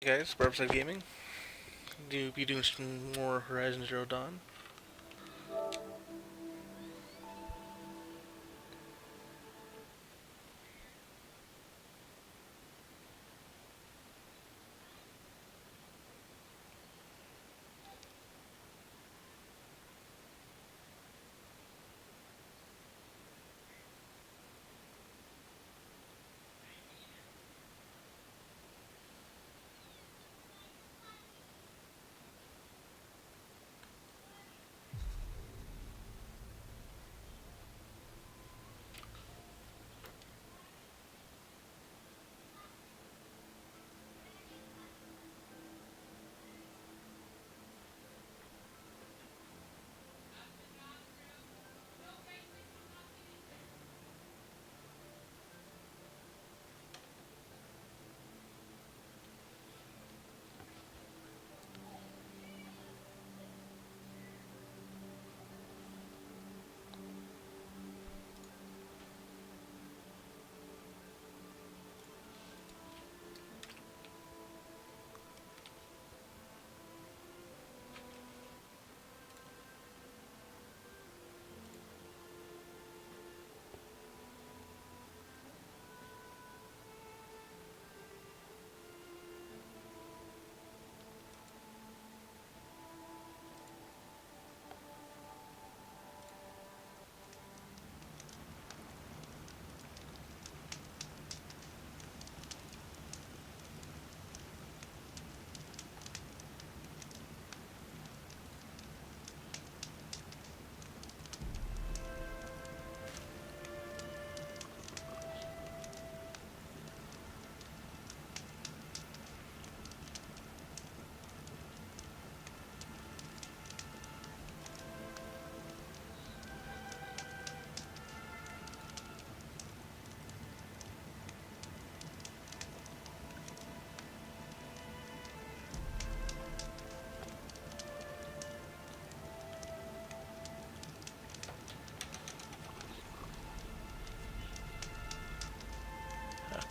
Hey guys, Barbside Gaming. Do be doing some more Horizon Zero Dawn.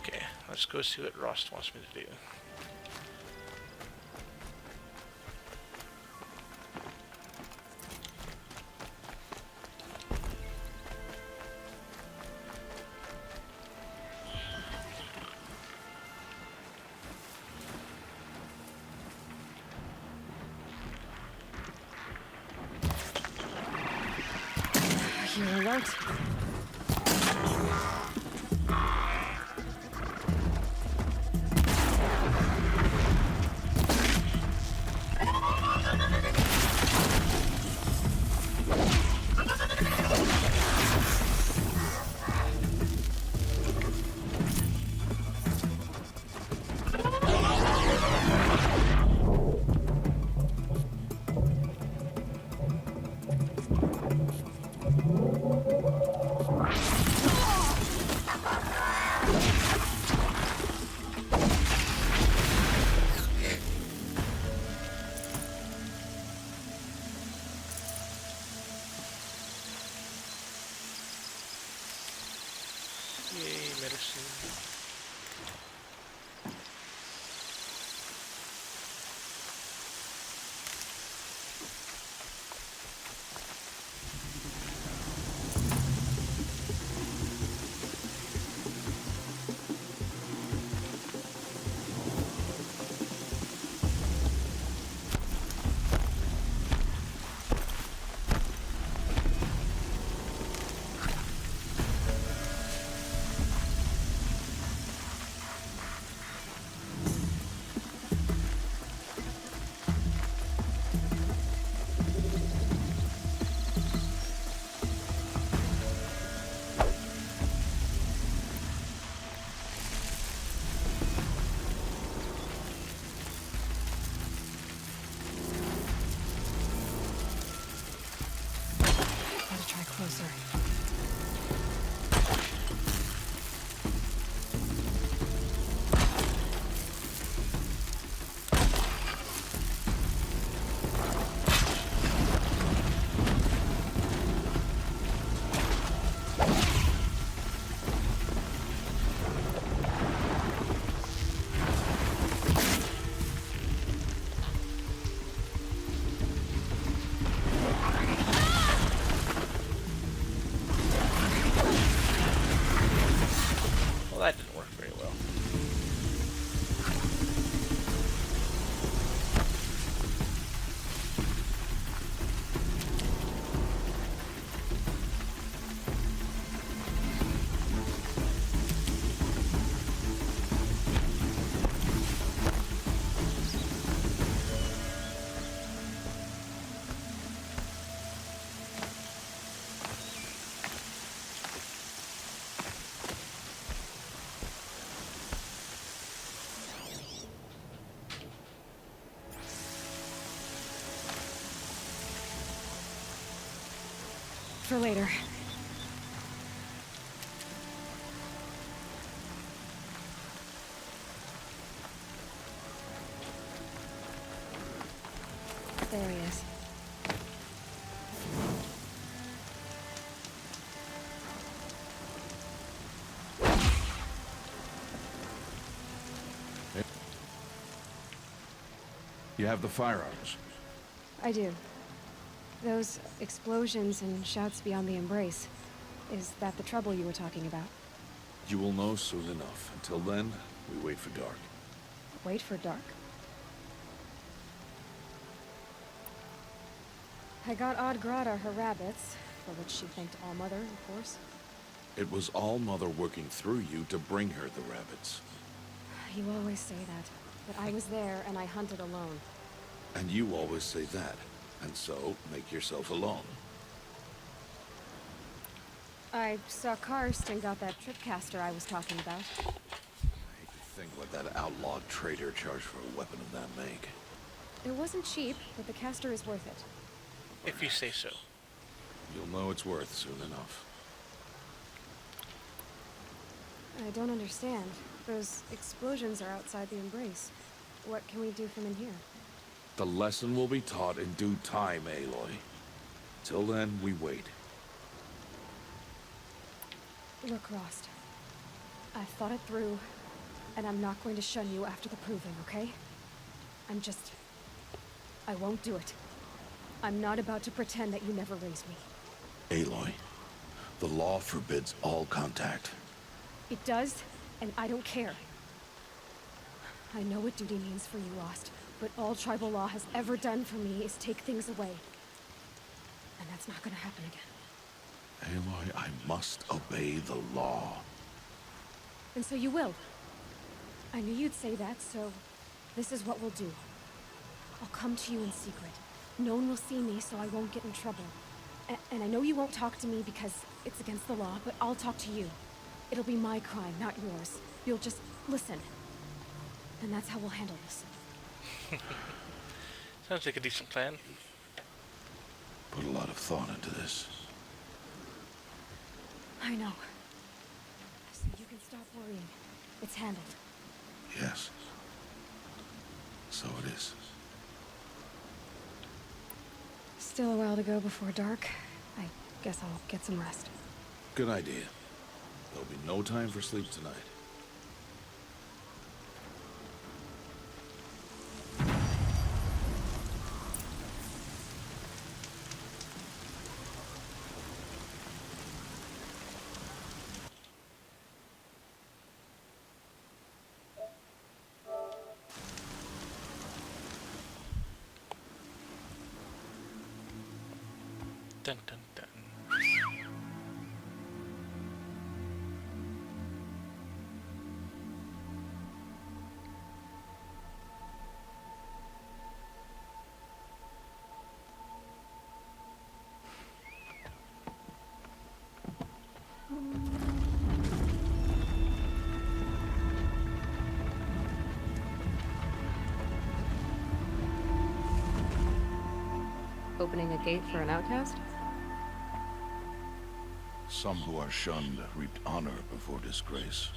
Okay, let's go see what Rost wants me to do. Hero alert. Yay, medicine. Gotta try closer. for later. There he is. You have the firearms. I do. Those explosions and shouts beyond the embrace. Is that the trouble you were talking about? You will know soon enough. Until then, we wait for dark. Wait for dark. I got Odd Grata her rabbits, for which she thanked Allmother, of course. It was All-Mother working through you to bring her the rabbits. You always say that, but I was there and I hunted alone. And you always say that. And so, make yourself alone. I saw Karst and got that tripcaster I was talking about. I hate to think what that outlawed trader charged for a weapon of that make. It wasn't cheap, but the caster is worth it. If you say so. You'll know it's worth soon enough. I don't understand. Those explosions are outside the embrace. What can we do from in here? The lesson will be taught in due time, Aloy. Till then, we wait. Look, Rost. I've thought it through, and I'm not going to shun you after the proving, okay? I won't do it. I'm not about to pretend that you never raised me. Aloy, the law forbids all contact. It does, and I don't care. I know what duty means for you, Rost, but all tribal law has ever done for me is take things away. And that's not gonna happen again. Aloy, I must obey the law. And so you will. I knew you'd say that, so this is what we'll do. I'll come to you in secret. No one will see me, so I won't get in trouble. And I know you won't talk to me because it's against the law, but I'll talk to you. It'll be my crime, not yours. You'll just listen. And that's how we'll handle this. Sounds like a decent plan. Put a lot of thought into this. I know. So you can stop worrying. It's handled. Yes. So it is. Still a while to go before dark. I guess I'll get some rest. Good idea. There'll be no time for sleep tonight. Dun dun dun. Opening a gate for an outcast? Some who are shunned reaped honor before disgrace.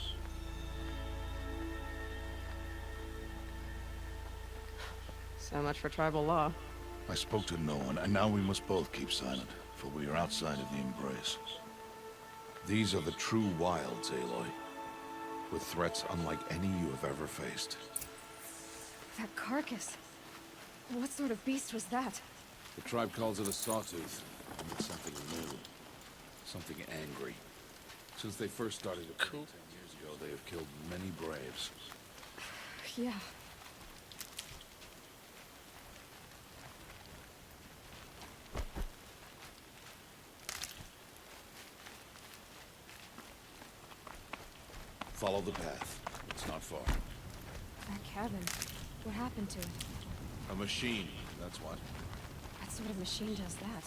So much for tribal law. I spoke to no one, and now we must both keep silent, for we are outside of the embrace. These are the true wilds, Aloy, with threats unlike any you have ever faced. That carcass. What sort of beast was that? The tribe calls it a sawtooth, and it's something new. Something angry. Since they first started it Cool. 10 years ago, they have killed many braves. Yeah. Follow the path. It's not far. That cabin. What happened to it? A machine, that's what. What sort of machine does that?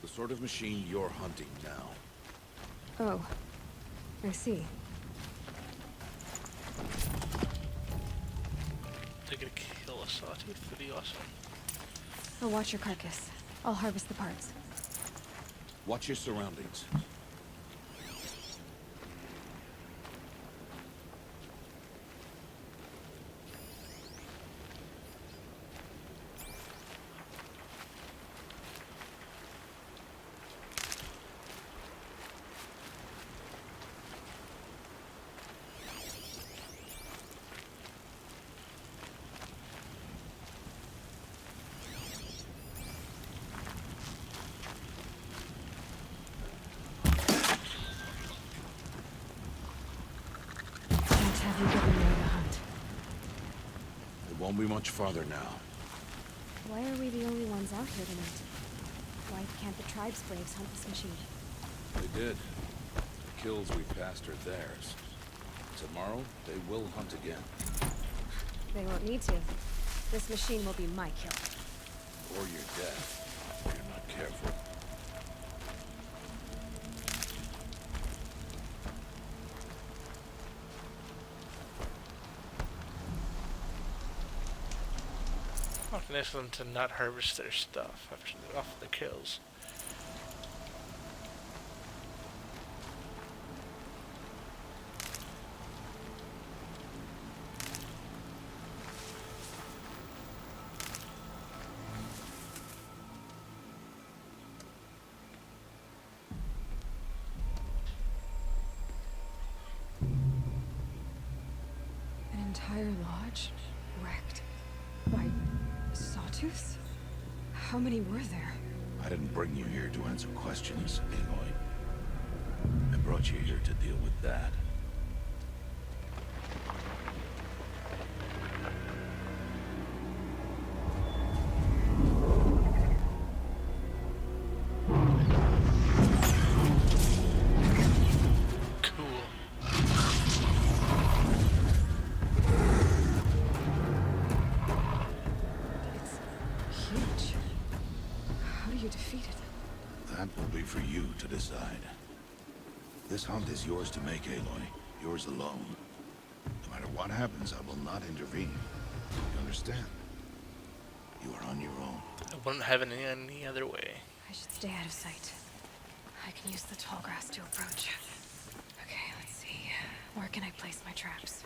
The sort of machine you're hunting now. Oh. I see. They're gonna kill a sawtooth. Would be awesome. I'll watch your carcass. I'll harvest the parts. Watch your surroundings. Can't have you getting away to hunt. It won't be much farther now. Why are we the only ones out here tonight? Why can't the tribe's braves hunt this machine? They did. The kills we passed are theirs. Tomorrow, they will hunt again. They won't need to. This machine will be my kill. Or your death, if you're not careful. How nice of them to not harvest their stuff after off the kills. An entire lodge wrecked by sawtooths? How many were there? I didn't bring you here to answer questions, Aloy. I brought you here to deal with that. Cool. It's huge. How do you defeat it? That will be for you to decide. This hunt is yours to make, Aloy. Yours alone. No matter what happens, I will not intervene. You understand? You are on your own. I wouldn't have it any other way. I should stay out of sight. I can use the tall grass to approach. Okay, let's see. Where can I place my traps?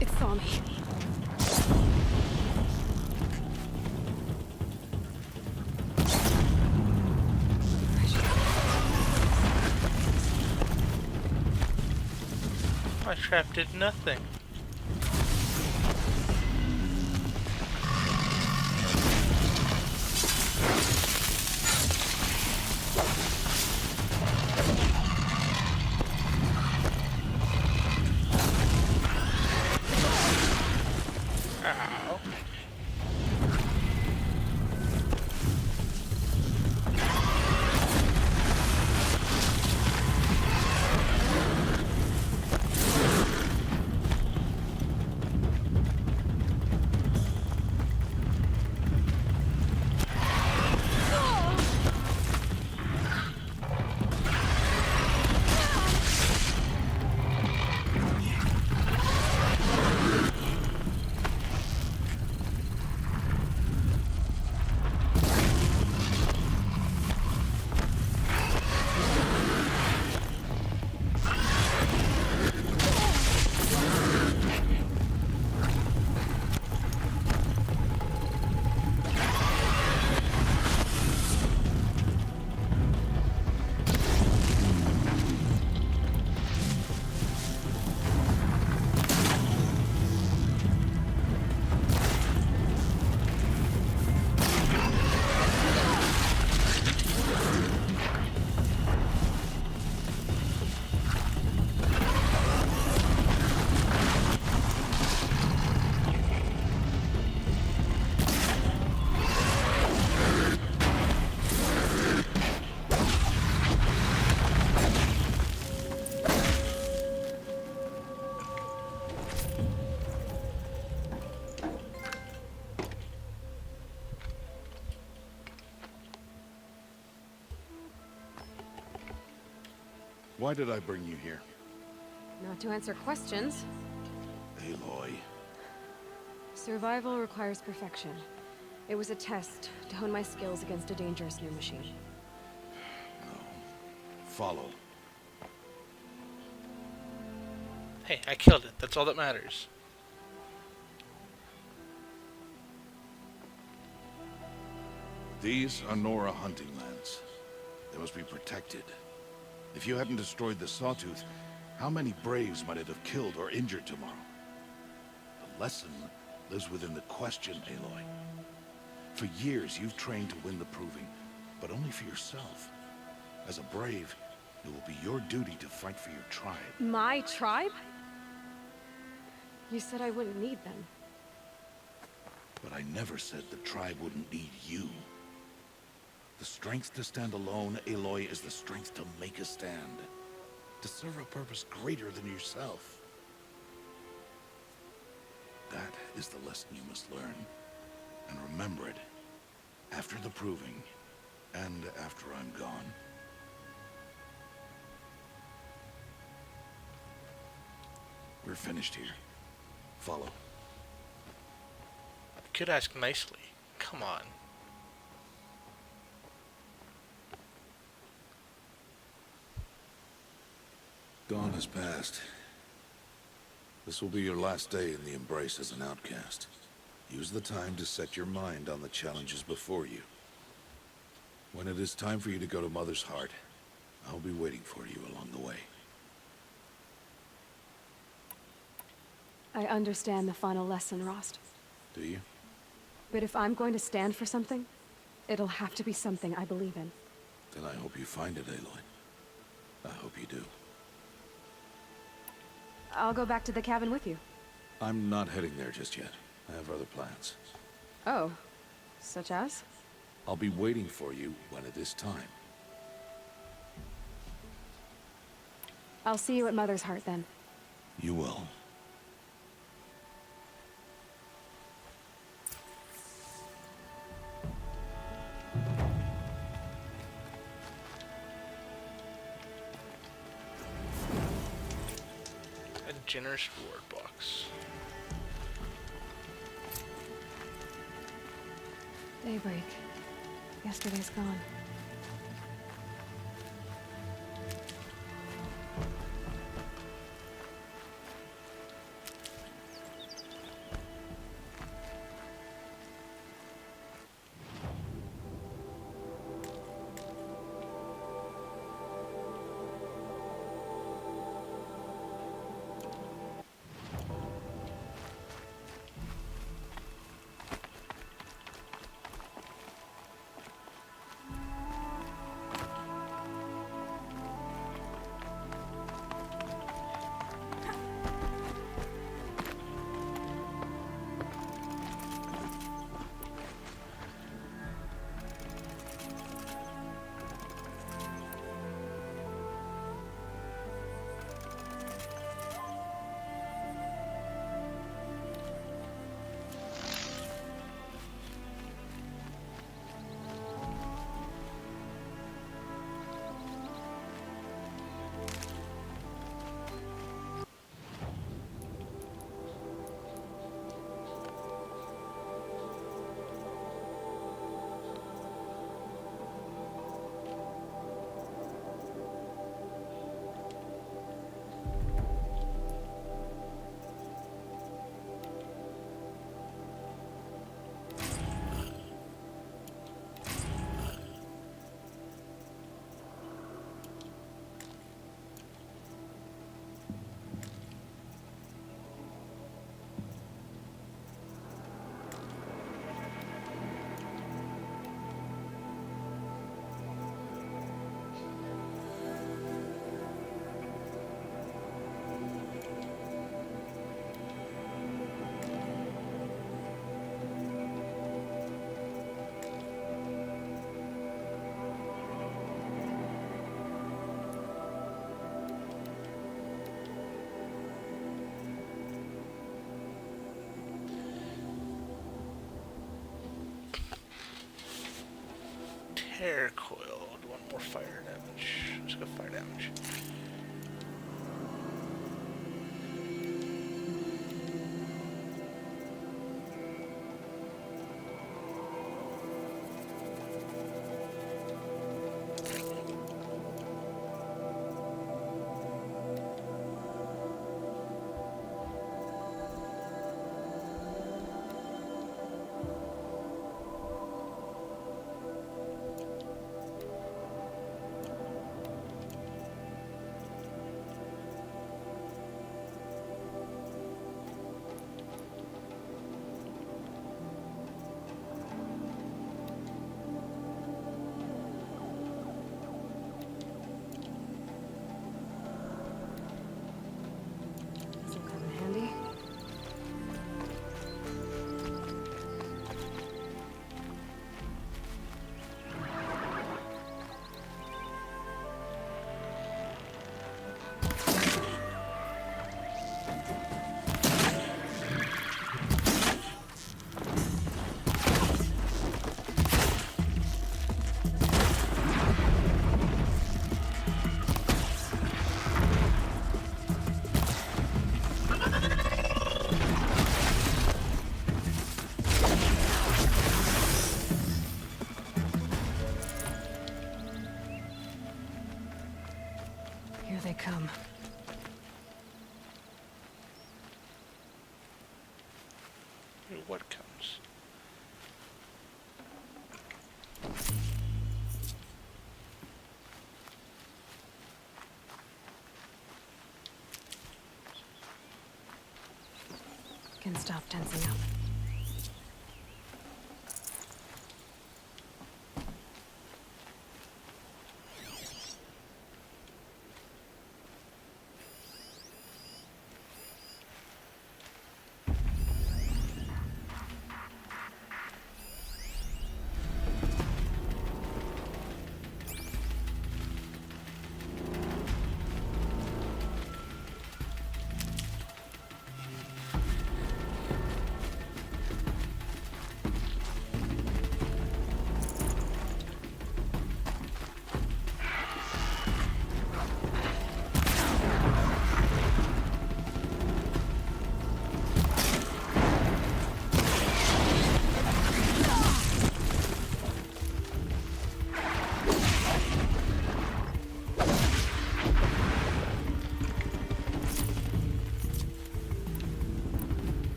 It saw me. I should... My trap did nothing. Ow. Why did I bring you here? Not to answer questions. Aloy. Survival requires perfection. It was a test to hone my skills against a dangerous new machine. Follow. Hey, I killed it. That's all that matters. These are Nora hunting lands. They must be protected. If you hadn't destroyed the Sawtooth, how many Braves might it have killed or injured tomorrow? The lesson lives within the question, Aloy. For years, you've trained to win the Proving, but only for yourself. As a Brave, it will be your duty to fight for your tribe. My tribe? You said I wouldn't need them. But I never said the tribe wouldn't need you. The strength to stand alone, Aloy, is the strength to make a stand. To serve a purpose greater than yourself. That is the lesson you must learn. And remember it. After the Proving, and after I'm gone. We're finished here. Follow. Could ask nicely. Come on. Dawn has passed. This will be your last day in the Embrace as an outcast. Use the time to set your mind on the challenges before you. When it is time for you to go to Mother's Heart, I'll be waiting for you along the way. I understand the final lesson, Rost. Do you? But if I'm going to stand for something, it'll have to be something I believe in. Then I hope you find it, Aloy. I hope you do. I'll go back to the cabin with you. I'm not heading there just yet. I have other plans. Oh. Such as? I'll be waiting for you when it is time. I'll see you at Mother's Heart then. You will. A generous reward box. Daybreak. Yesterday's gone. Hair coiled. One more fire damage. Let's go fire damage. and stop tensing up.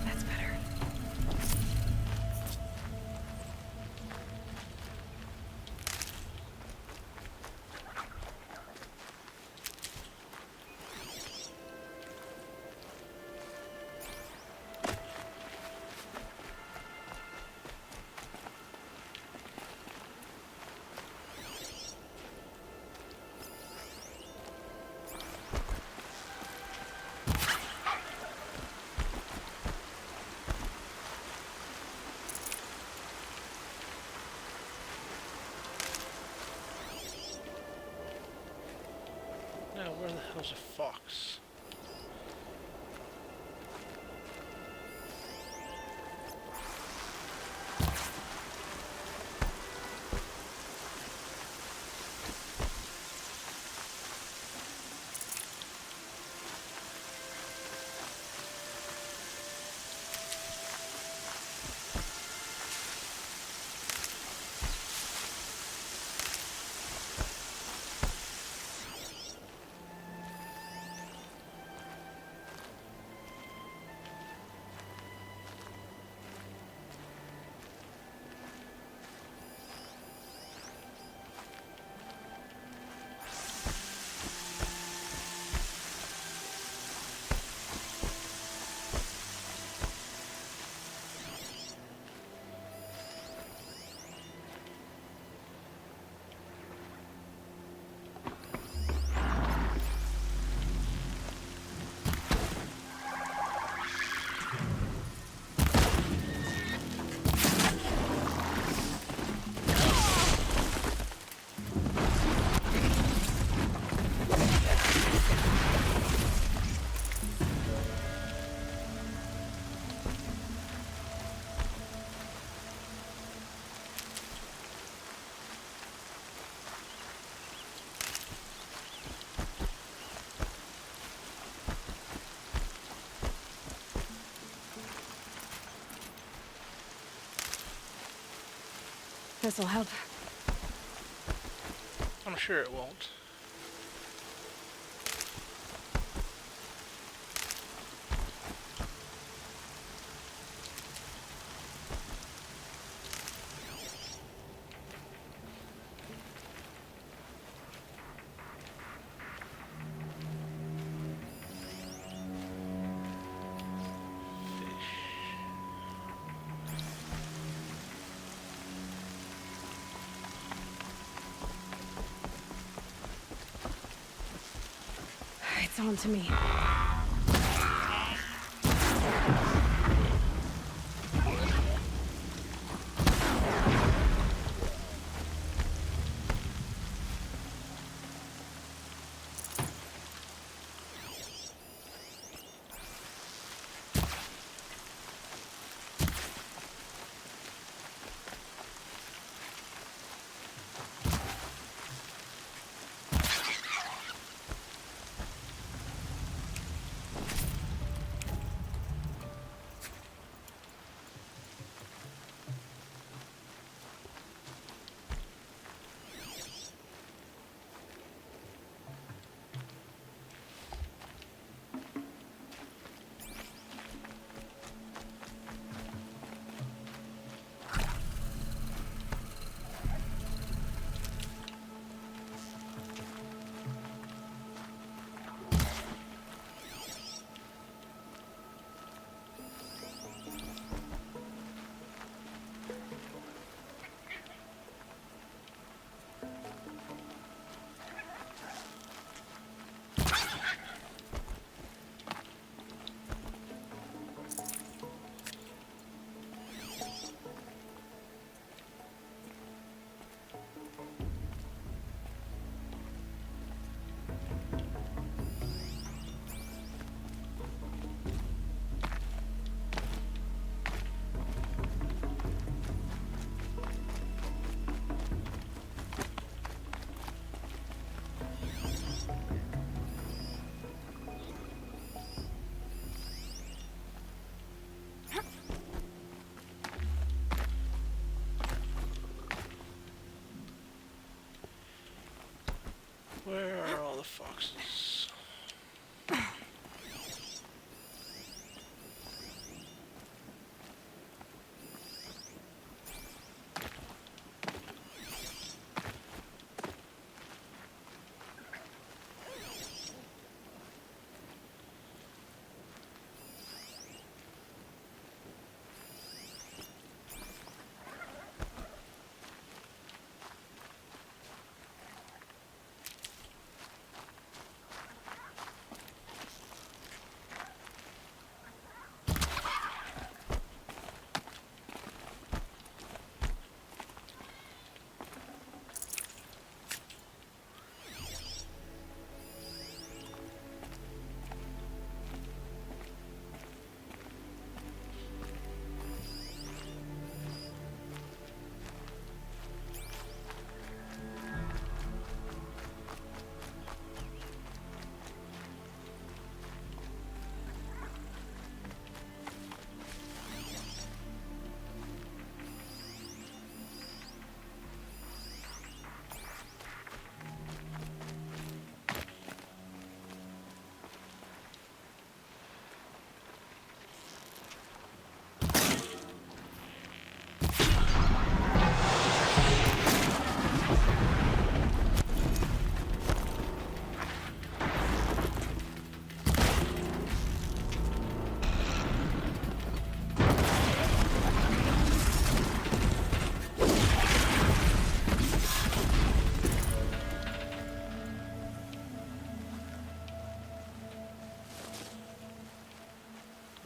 That's better. Now, where the hell's a fox? This'll help. I'm sure it won't. It's on to me.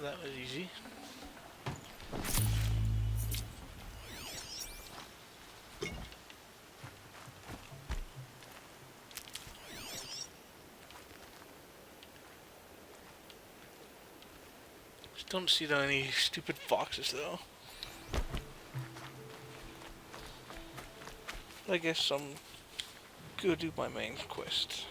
that was easy. Just don't see any stupid foxes though. I guess I'm gonna do my main quest.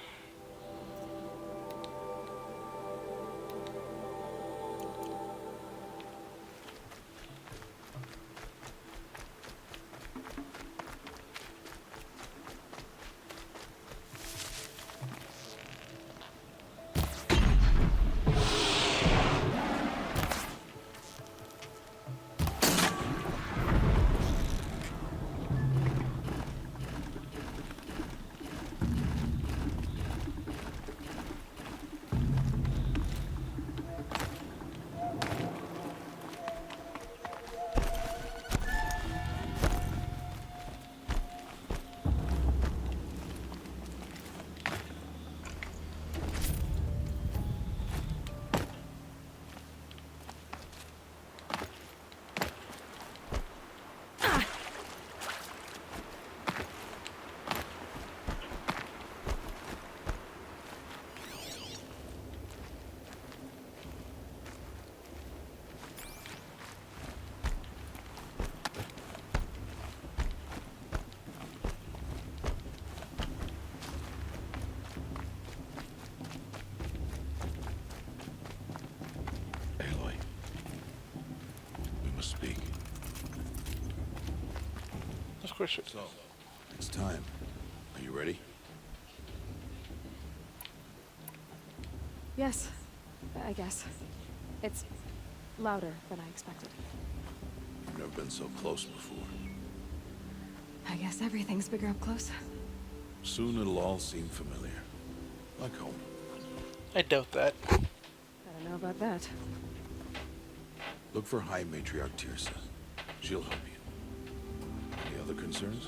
Aloy, we must speak. Of course. So, it's time. Are you ready? Yes, I guess. It's louder than I expected. You've never been so close before. I guess everything's bigger up close. Soon it'll all seem familiar. Like home. I doubt that. I don't know about that. Look for High Matriarch Teersa. She'll help you. Any other concerns?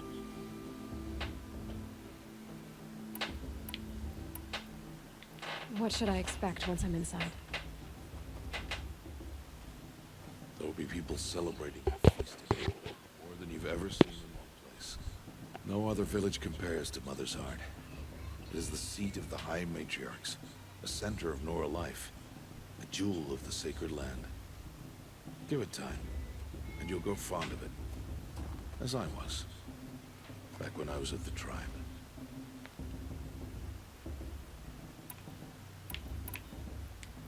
What should I expect once I'm inside? There will be people celebrating a feast today, more than you've ever seen in one place. No other village compares to Mother's Heart. It is the seat of the High Matriarchs, a center of Nora life, a jewel of the sacred land. Give it time, and you'll grow fond of it, as I was, back when I was at the tribe.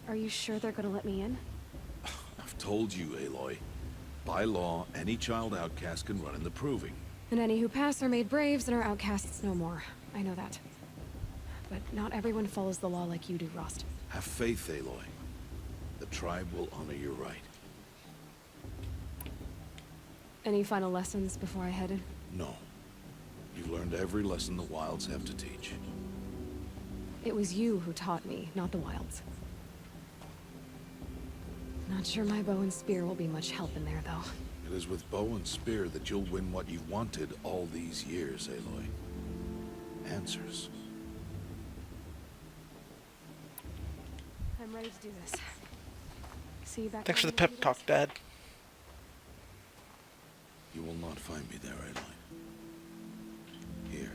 Are you sure they're gonna let me in? I've told you, Aloy. By law, any child outcast can run in the Proving. And any who pass are made braves and are outcasts no more. I know that. But not everyone follows the law like you do, Rost. Have faith, Aloy. The tribe will honor your right. Any final lessons before I head in? No. You've learned every lesson the Wilds have to teach. It was you who taught me, not the Wilds. Not sure my bow and spear will be much help in there, though. It is with bow and spear that you'll win what you've wanted all these years, Aloy. Answers. I'm ready to do this. See you back. Thanks for the home in a pep few talk, days? Dad. You will not find me there, Aloy. Here.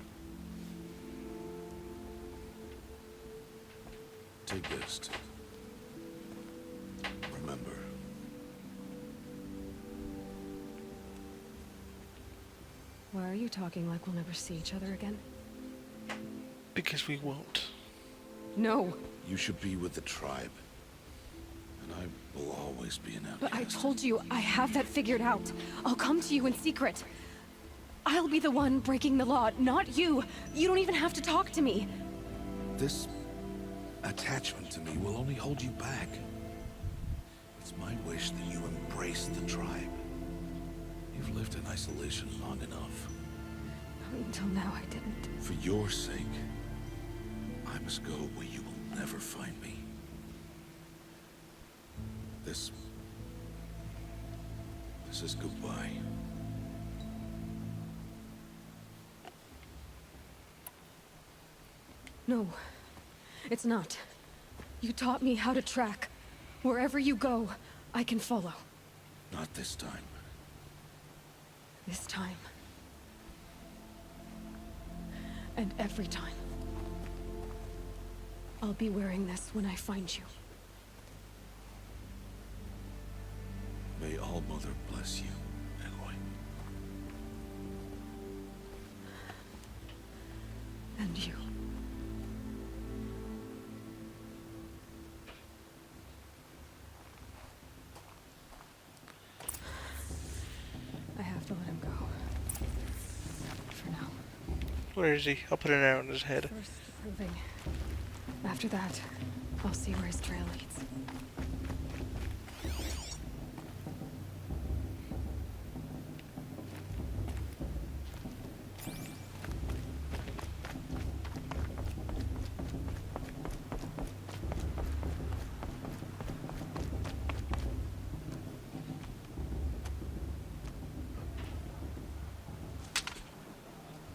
Take this. Remember. Why are you talking like we'll never see each other again? Because we won't. No, You should be with the tribe. And I will always be an outcast. but I told you I have that figured out. I'll come to you in secret. I'll be the one breaking the law, not you. You don't even have to talk to me. This attachment to me will only hold you back. It's my wish that you embrace the tribe. You've lived in isolation long enough. Until now, I didn't. For your sake, I must go where you will never find me. This is goodbye. No, it's not. You taught me how to track. Wherever you go, I can follow. Not this time. This time. And every time. I'll be wearing this when I find you. May All Mother bless you, Aloy. And you. I have to let him go. For now. Where is he? I'll put an arrow in his head. First, proving. After that, I'll see where his trail leads.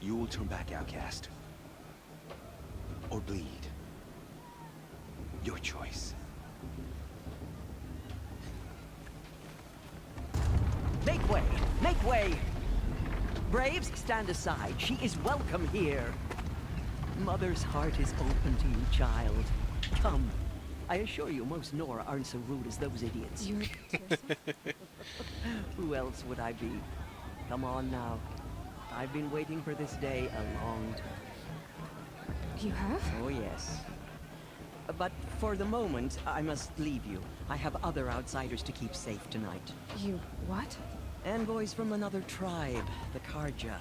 You will turn back, outcast. Or bleed. Your choice. Make way! Make way! Braves, stand aside. She is welcome here. Mother's heart is open to you, child. Come. I assure you, most Nora aren't so rude as those idiots. You're Teersa? Who else would I be? Come on now. I've been waiting for this day a long time. You have? Oh, yes. But for the moment, I must leave you. I have other outsiders to keep safe tonight. You what? Envoys from another tribe, the Karja.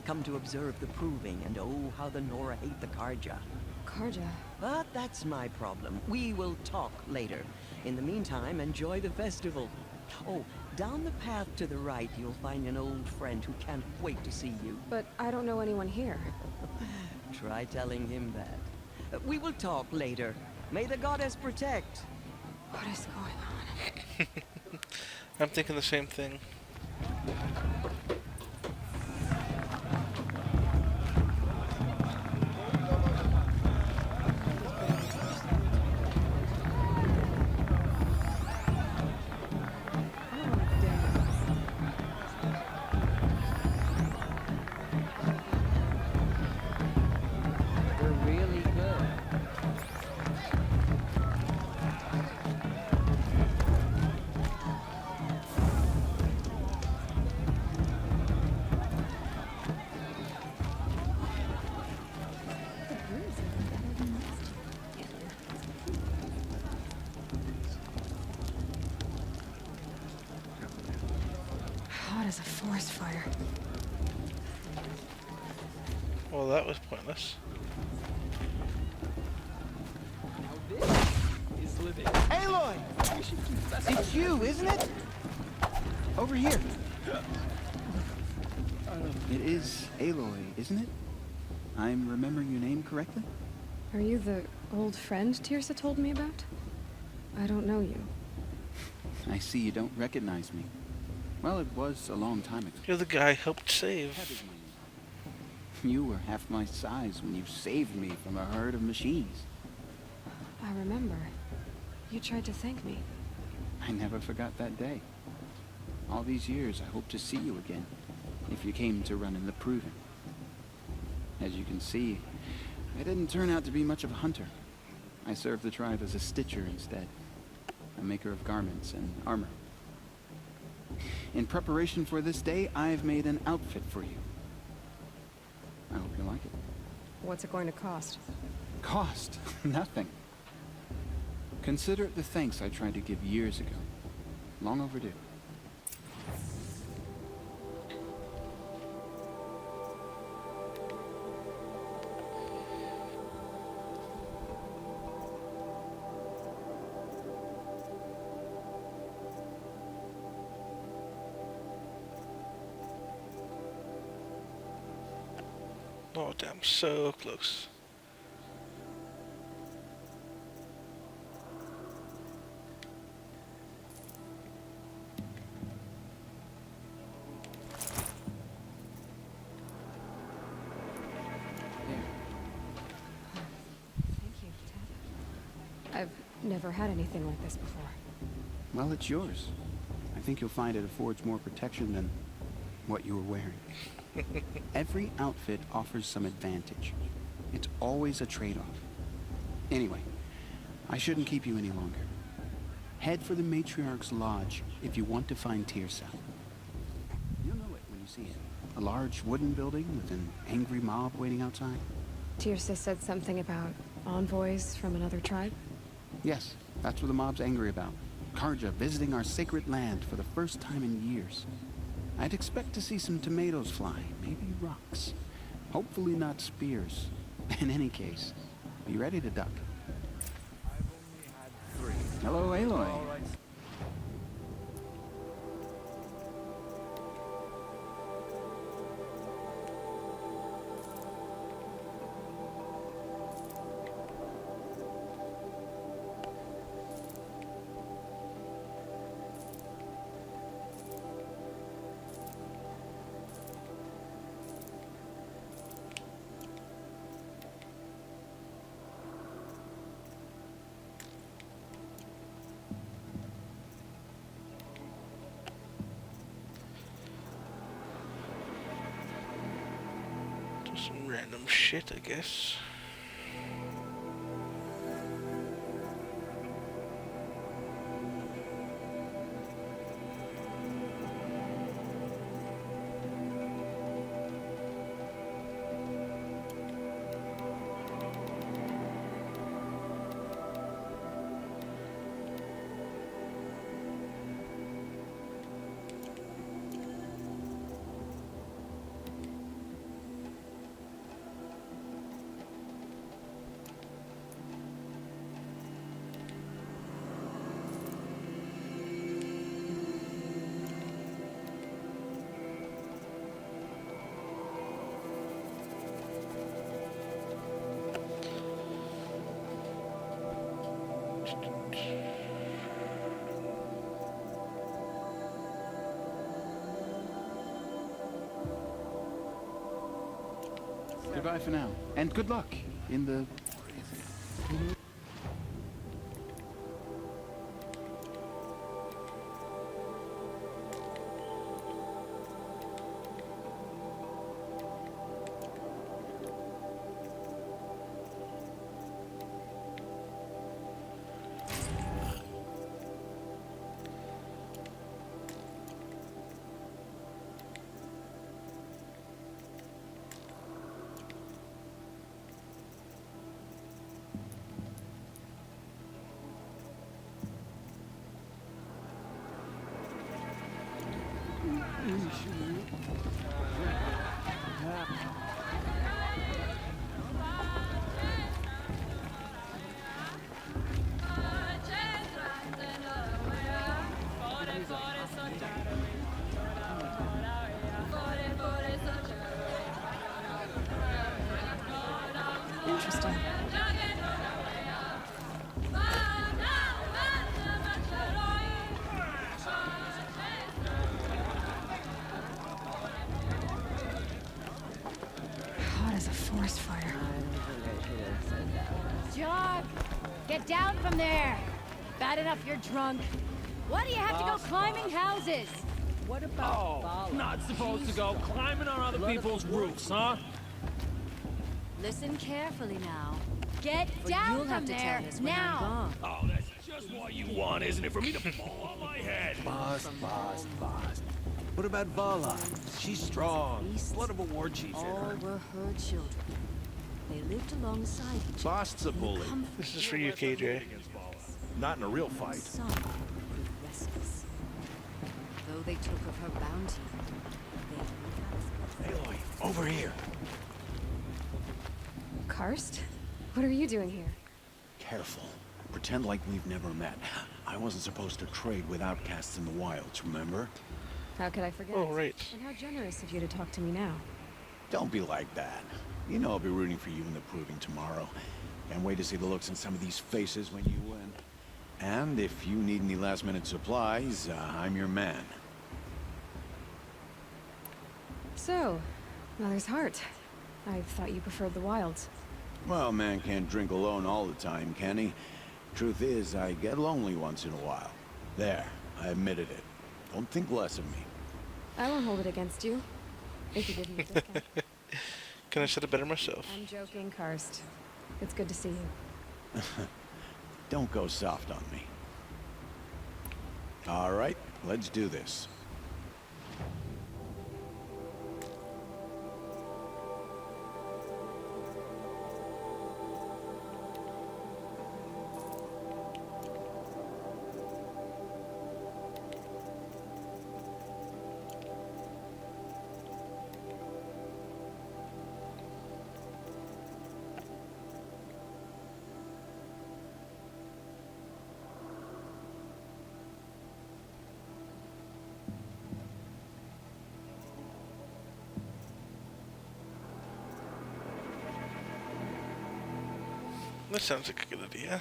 Come to observe the proving, and oh, how the Nora hate the Karja. Karja. But that's my problem. We will talk later. In the meantime, enjoy the festival. Oh, down the path to the right, you'll find an old friend who can't wait to see you. But I don't know anyone here. Try telling him that. We will talk later. May the goddess protect. What is going on? I'm thinking the same thing. They're really good. Hot as a forest fire. Well, that was pointless. Aloy! It's you, isn't it? Over here. It is Aloy, isn't it? I'm remembering your name correctly? Are you the old friend Teersa told me about? I don't know you. I see you don't recognize me. Well, it was a long time ago. You're the guy I helped Ted save. is my name. You were half my size when you saved me from a herd of machines. I remember. You tried to thank me. I never forgot that day. All these years, I hope to see you again, if you came to run in the Proving. As you can see, I didn't turn out to be much of a hunter. I served the tribe as a stitcher instead, a maker of garments and armor. In preparation for this day, I've made an outfit for you. I hope you like it. What's it going to cost? Cost? Nothing. Consider it the thanks I tried to give years ago. Long overdue. Oh, damn, so close. There. Thank you, Ted. I've never had anything like this before. Well, it's yours. I think you'll find it affords more protection than what you were wearing. Every outfit offers some advantage. It's always a trade-off. Anyway, I shouldn't keep you any longer. Head for the Matriarch's Lodge if you want to find Tirsa. You'll know it when you see it. A large wooden building with an angry mob waiting outside. Tirsa said something about envoys from another tribe. Yes, that's what the mob's angry about. Karja visiting our sacred land for the first time in years. I'd expect to see some tomatoes fly, maybe rocks. Hopefully not spears. In any case, be ready to duck. Hello, Aloy. Some random shit, I guess. Goodbye for now. And good luck in the... Interesting. Hot as a forest fire. Jock! Get down from there! Bad enough you're drunk. Why do you have to go climbing houses? What about Vala? Not supposed to go climbing on other people's roofs, huh? Listen carefully now. Get But down you'll from have to there tell us when I'm now! gone. Oh, that's just what you want, isn't it? For me to fall on my head. Bast. What about Vala? She's strong. Blood of a war chief in All her. were her children. They lived alongside each other. Bast's a bully. This is for you, KJ. Not in a real fight. Some grew restless. Though they took of her bounty, they Aloy, over here. Karst? What are you doing here? Careful. Pretend like we've never met. I wasn't supposed to trade with outcasts in the wilds, remember? How could I forget? Oh, right. And how generous of you to talk to me now. Don't be like that. You know I'll be rooting for you in the proving tomorrow. Can't wait to see the looks in some of these faces when you win. And if you need any last-minute supplies, I'm your man. So, Mother's Heart. I thought you preferred the wilds. Well, man can't drink alone all the time, can he? Truth is, I get lonely once in a while. There, I admitted it. Don't think less of me. I won't hold it against you. If you give me a discount. Couldn't have said it better myself. I'm joking, Karst. It's good to see you. Don't go soft on me. All right, let's do this. That sounds like a good idea.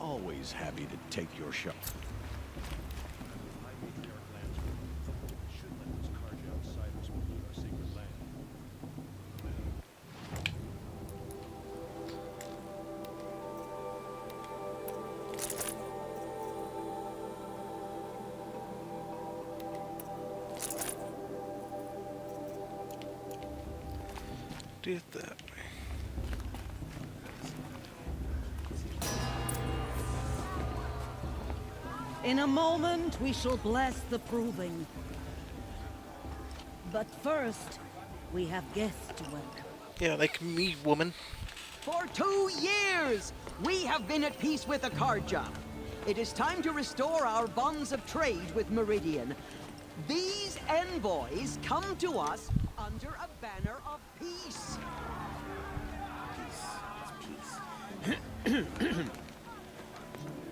Always happy to take your shot. Do it that way. In a moment, we shall bless the proving. But first, we have guests to welcome. Yeah, like me, woman. For 2 years, we have been at peace with Akarja. It is time to restore our bonds of trade with Meridian. These envoys come to us under a banner of peace.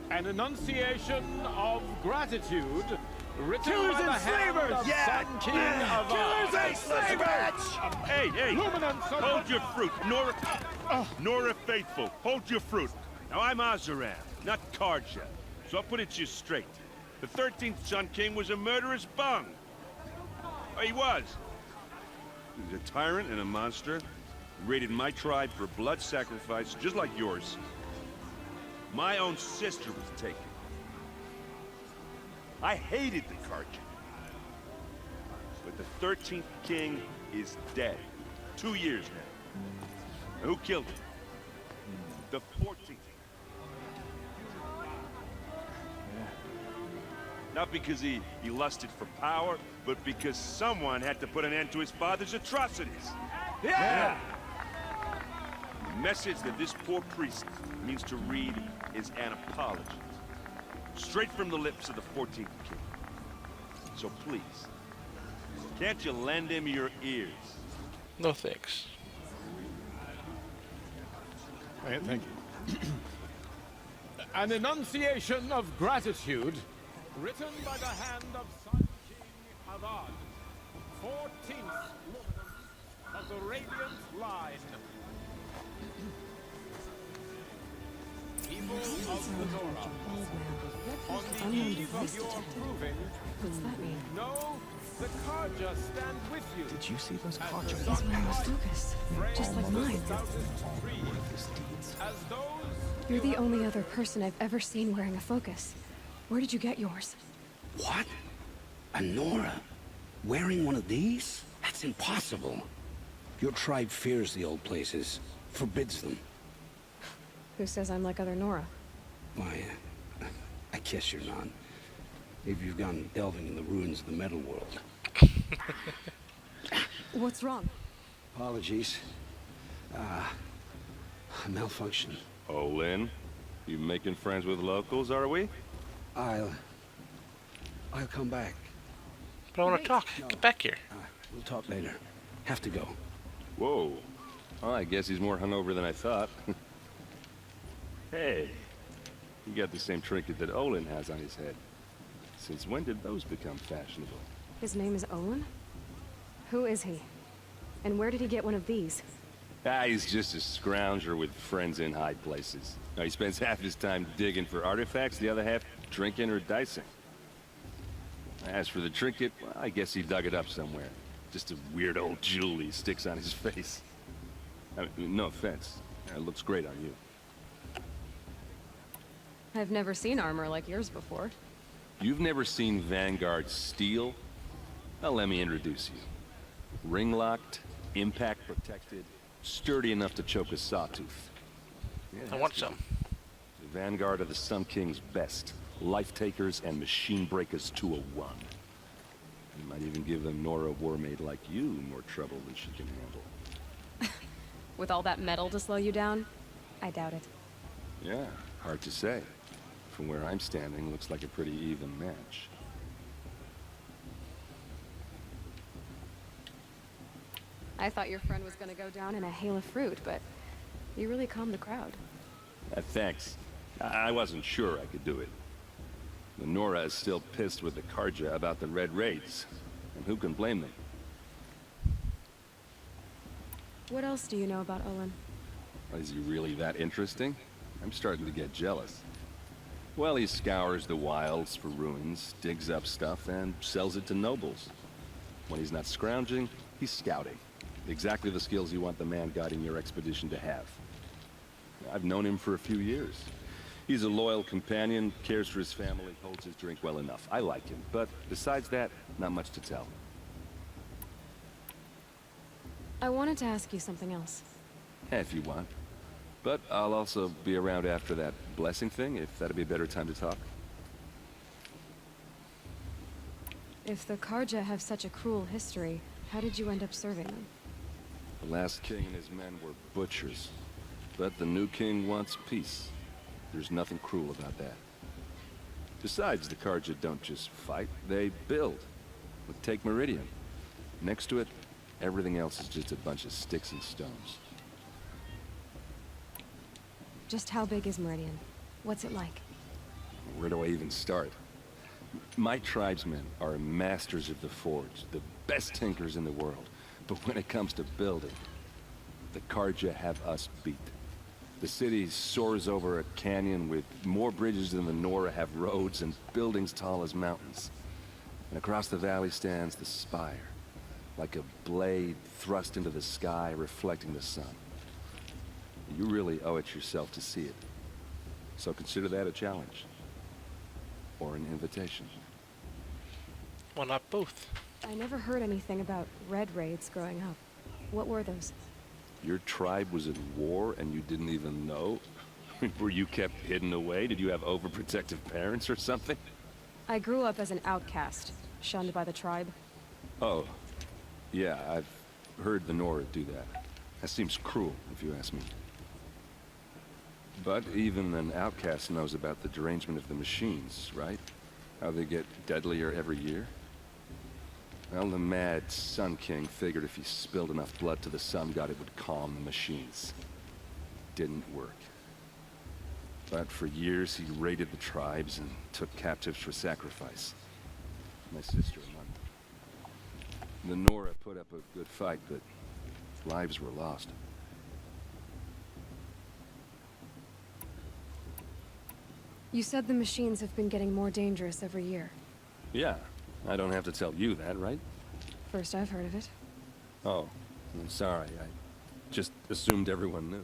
An enunciation of gratitude written Killers by the and hand slavers! of Yeah! Sun King of Killers and slavers! Hey, hey! Luminance of Hold your fruit, Nora Faithful. Hold your fruit. Now I'm Azaran, not Karja, so I'll put it to you straight. The 13th Sun King was a murderous bung. Oh, he was. He was a tyrant and a monster. He raided my tribe for blood sacrifice, just like yours. My own sister was taken. I hated the Karja. But the 13th king is dead. 2 years now. And who killed him? The 14th. Not because he lusted for power, but because someone had to put an end to his father's atrocities. Yeah! The message that this poor priest means to read is an apology. Straight from the lips of the 14th king. So please, can't you lend him your ears? No thanks. Thank you. An enunciation of gratitude written by the hand of Sun King Avad, 14th luminance of the Radiant Line. People of the Nora, on the eve of your proving, What's that mean? know the Karja stand with you. Did you see those Karja? He's wearing a focus, just like mine. As those You're the only other person I've ever seen wearing a focus. Where did you get yours? What? A Nora? Wearing one of these? That's impossible. Your tribe fears the old places, forbids them. Who says I'm like other Nora? Why, I guess you're not. If you've gone delving in the ruins of the metal world. What's wrong? Apologies. A malfunction. Oh, Lynn, you making friends with locals, are we? I'll come back. But I want to talk. Get back here. We'll talk later. Have to go. Whoa. Well, I guess he's more hungover than I thought. Hey, You got the same trinket that Olin has on his head. Since when did those become fashionable? His name is Olin? Who is he? And where did he get one of these? Ah, he's just a scrounger with friends in high places. Now, he spends half his time digging for artifacts, the other half drinking or dicing. As for the trinket, well, I guess he dug it up somewhere. Just a weird old jewel he sticks on his face. I mean, no offense. It looks great on you. I've never seen armor like yours before. You've never seen Vanguard steel? Well, let me introduce you. Ring-locked, impact-protected, sturdy enough to choke a sawtooth. Yeah, I want some. The Vanguard of the Sun King's best. Life-takers and machine breakers to a one. You might even give a Nora Warmaid like you more trouble than she can handle. With all that metal to slow you down? I doubt it. Yeah, hard to say. From where I'm standing, looks like a pretty even match. I thought your friend was gonna go down in a hail of fruit, but you really calmed the crowd. Thanks. I wasn't sure I could do it. The Nora is still pissed with the Karja about the Red Raids, and who can blame them? What else do you know about Olin? Is he really that interesting? I'm starting to get jealous. Well, he scours the wilds for ruins, digs up stuff, and sells it to nobles. When he's not scrounging, he's scouting. Exactly the skills you want the man guiding your expedition to have. I've known him for a few years. He's a loyal companion, cares for his family, holds his drink well enough. I like him, but besides that, not much to tell. I wanted to ask you something else. If you want. But I'll also be around after that blessing thing, if that'd be a better time to talk. If the Karja have such a cruel history, how did you end up serving them? The last king and his men were butchers. But the new king wants peace. There's nothing cruel about that. Besides, the Karja don't just fight, they build. Take Meridian. Next to it, everything else is just a bunch of sticks and stones. Just how big is Meridian? What's it like? Where do I even start? My tribesmen are masters of the forge, the best tinkers in the world. But when it comes to building, the Karja have us beat. The city soars over a canyon with more bridges than the Nora have roads and buildings tall as mountains. And across the valley stands the spire, like a blade thrust into the sky reflecting the sun. You really owe it yourself to see it. So consider that a challenge. Or an invitation. Well, not both. I never heard anything about Red Raids growing up. What were those? Your tribe was at war and you didn't even know? Were you kept hidden away? Did you have overprotective parents or something? I grew up as an outcast, shunned by the tribe. Oh, yeah, I've heard the Nora do that. That seems cruel, if you ask me. But even an outcast knows about the derangement of the machines, right? How they get deadlier every year? Well, the mad Sun King figured if he spilled enough blood to the Sun God, it would calm the machines. Didn't work. But for years, he raided the tribes and took captives for sacrifice. My sister among them. The Nora put up a good fight, but lives were lost. You said the machines have been getting more dangerous every year. Yeah, I don't have to tell you that, right? First I've heard of it. Oh, I'm sorry. I just assumed everyone knew.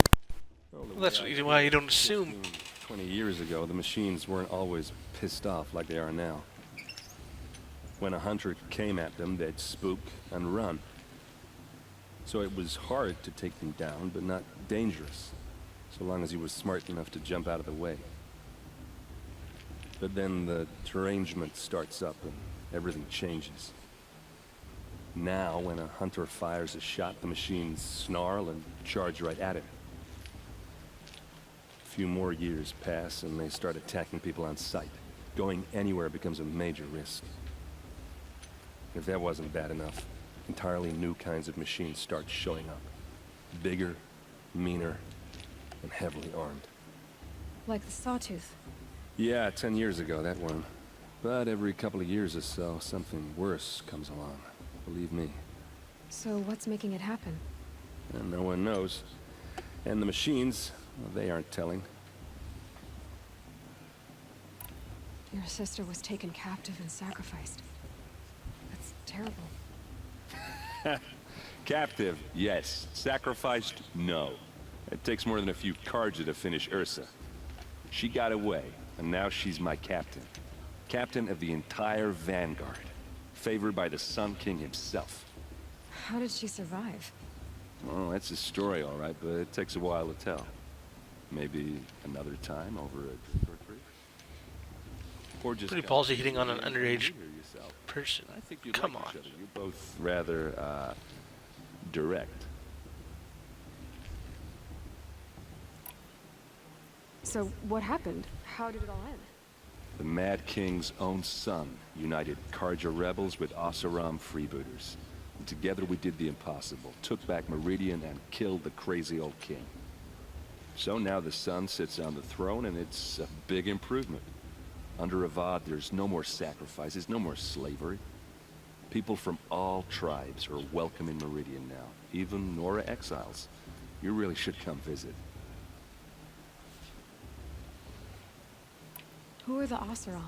Well, that's why you don't assume. 20 years ago, the machines weren't always pissed off like they are now. When a hunter came at them, they'd spook and run. So it was hard to take them down, but not dangerous, so long as he was smart enough to jump out of the way. But then the derangement starts up and everything changes. Now, when a hunter fires a shot, the machines snarl and charge right at him. A few more years pass and they start attacking people on sight. Going anywhere becomes a major risk. If that wasn't bad enough, entirely new kinds of machines start showing up. Bigger, meaner, and heavily armed. Like the Sawtooth. Yeah, 10 years ago, that one. But every couple of years or so, something worse comes along. Believe me. So what's making it happen? And no one knows. And the machines, well, they aren't telling. Your sister was taken captive and sacrificed. That's terrible. Captive, yes. Sacrificed, no. It takes more than a few Carja to finish Ursa. She got away, and now she's my captain. Captain of the entire Vanguard. Favored by the Sun King himself. How did she survive? Oh, that's a story, all right, but it takes a while to tell. Maybe another time over a drink or three? Or just Pretty ballsy hitting on an underage person. I think you Come like on. each other. You're both rather, direct. So what happened? How did it all end? The Mad King's own son united Carja rebels with Oseram freebooters. And together we did the impossible, took back Meridian and killed the crazy old king. So now the son sits on the throne and it's a big improvement. Under Avad, there's no more sacrifices, no more slavery. People from all tribes are welcome in Meridian now, even Nora exiles. You really should come visit. Who are the Oseram?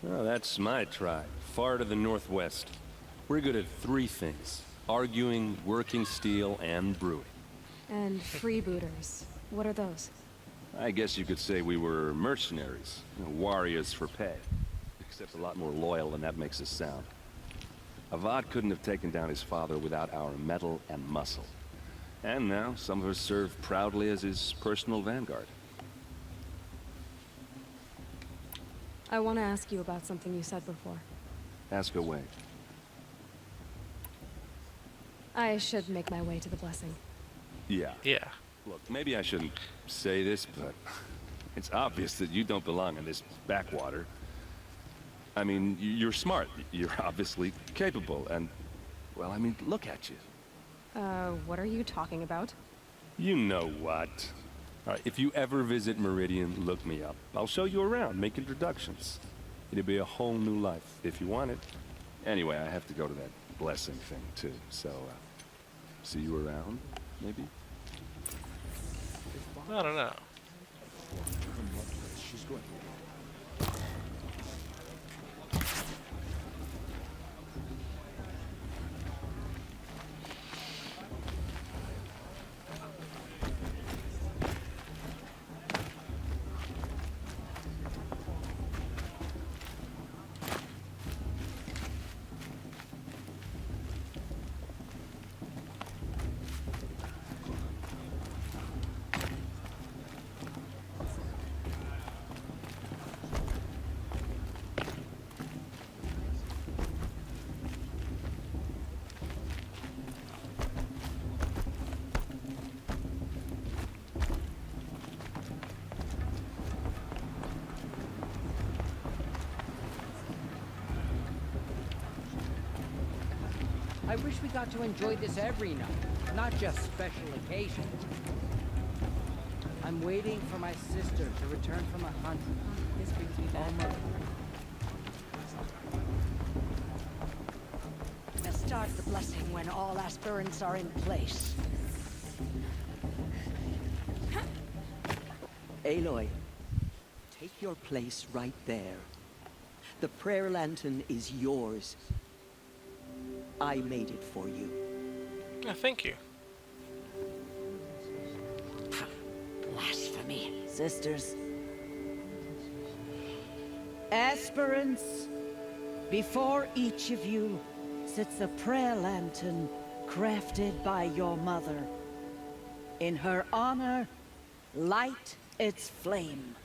Oh, that's my tribe, far to the northwest. We're good at three things: arguing, working steel, and brewing. And freebooters. What are those? I guess you could say we were mercenaries, warriors for pay. Except a lot more loyal than that makes us sound. Avad couldn't have taken down his father without our metal and muscle. And now, some of us serve proudly as his personal vanguard. I want to ask you about something you said before. Ask away. I should make my way to the blessing. Yeah. Yeah. Look, maybe I shouldn't say this, but it's obvious that you don't belong in this backwater. I mean, you're smart. You're obviously capable, and, well, I mean, look at you. What are you talking about? You know what. All right, if you ever visit Meridian, look me up. I'll show you around, make introductions. It'll be a whole new life, if you want it. Anyway, I have to go to that blessing thing, too, so, see you around, maybe? I don't know. She's good. I wish we got to enjoy this every night, not just special occasions. I'm waiting for my sister to return from a hunt. This brings me back. Let's start the blessing when all aspirants are in place. Aloy, take your place right there. The prayer lantern is yours. I made it for you. Yeah, thank you. Blasphemy. Sisters. Aspirants, before each of you sits a prayer lantern crafted by your mother. In her honor, light its flame.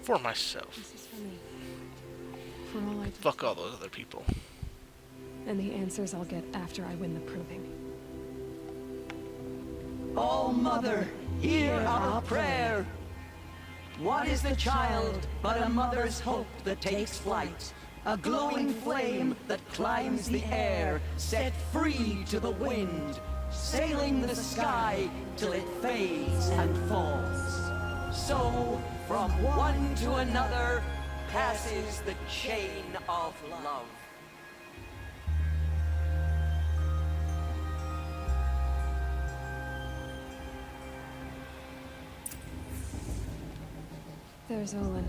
For myself. This is for me. For all I do. Fuck all those other people. And the answers I'll get after I win the proving. Oh, Mother, hear our prayer. What is the child but a mother's hope that takes flight? A glowing flame that climbs the air, set free to the wind, sailing the sky till it fades and falls. So, from one to another, passes the chain of love. There's Olin.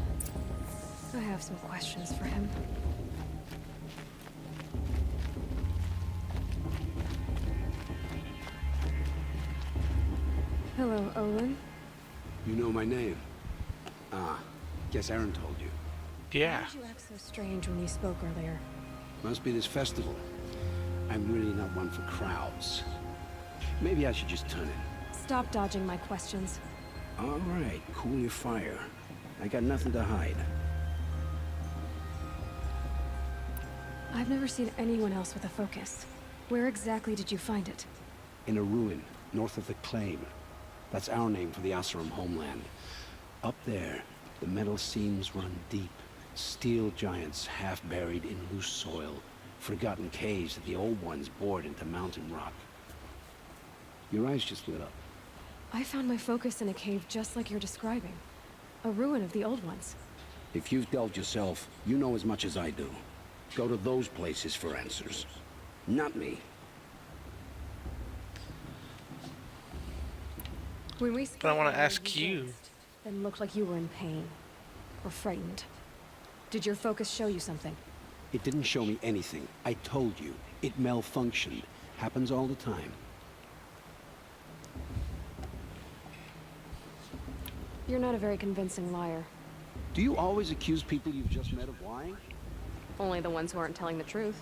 I have some questions for him. Hello, Olin. You know my name? Ah, guess Aaron told you. Yeah. Why did you act so strange when you spoke earlier? Must be this festival. I'm really not one for crowds. Maybe I should just turn in. Stop dodging my questions. All right, cool your fire. I got nothing to hide. I've never seen anyone else with a focus. Where exactly did you find it? In a ruin, north of the Claim. That's our name for the Oseram homeland. Up there, the metal seams run deep. Steel giants half buried in loose soil. Forgotten caves that the old ones bored into mountain rock. Your eyes just lit up. I found my focus in a cave just like you're describing. A ruin of the old ones. If you've delved yourself, you know as much as I do. Go to those places for answers. Not me. When we But I want to ask you. Then looked like you were in pain. Or frightened. Did your focus show you something? It didn't show me anything. I told you. It malfunctioned. Happens all the time. You're not a very convincing liar. Do you always accuse people you've just met of lying? Only the ones who aren't telling the truth.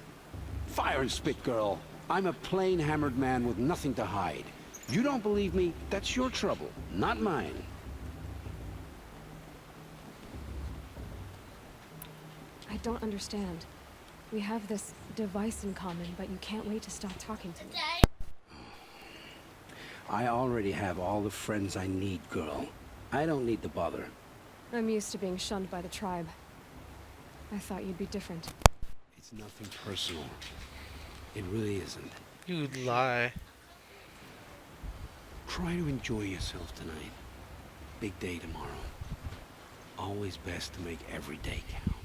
Fire and spit, girl. I'm a plain hammered man with nothing to hide. You don't believe me, that's your trouble, not mine. I don't understand. We have this device in common, but you can't wait to stop talking to me. I already have all the friends I need, girl. I don't need the bother. I'm used to being shunned by the tribe. I thought you'd be different. It's nothing personal. It really isn't. You lie. Try to enjoy yourself tonight. Big day tomorrow. Always best to make every day count.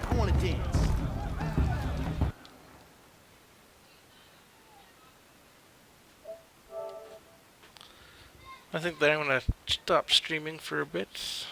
I want to dance. I think that I'm gonna stop streaming for a bit.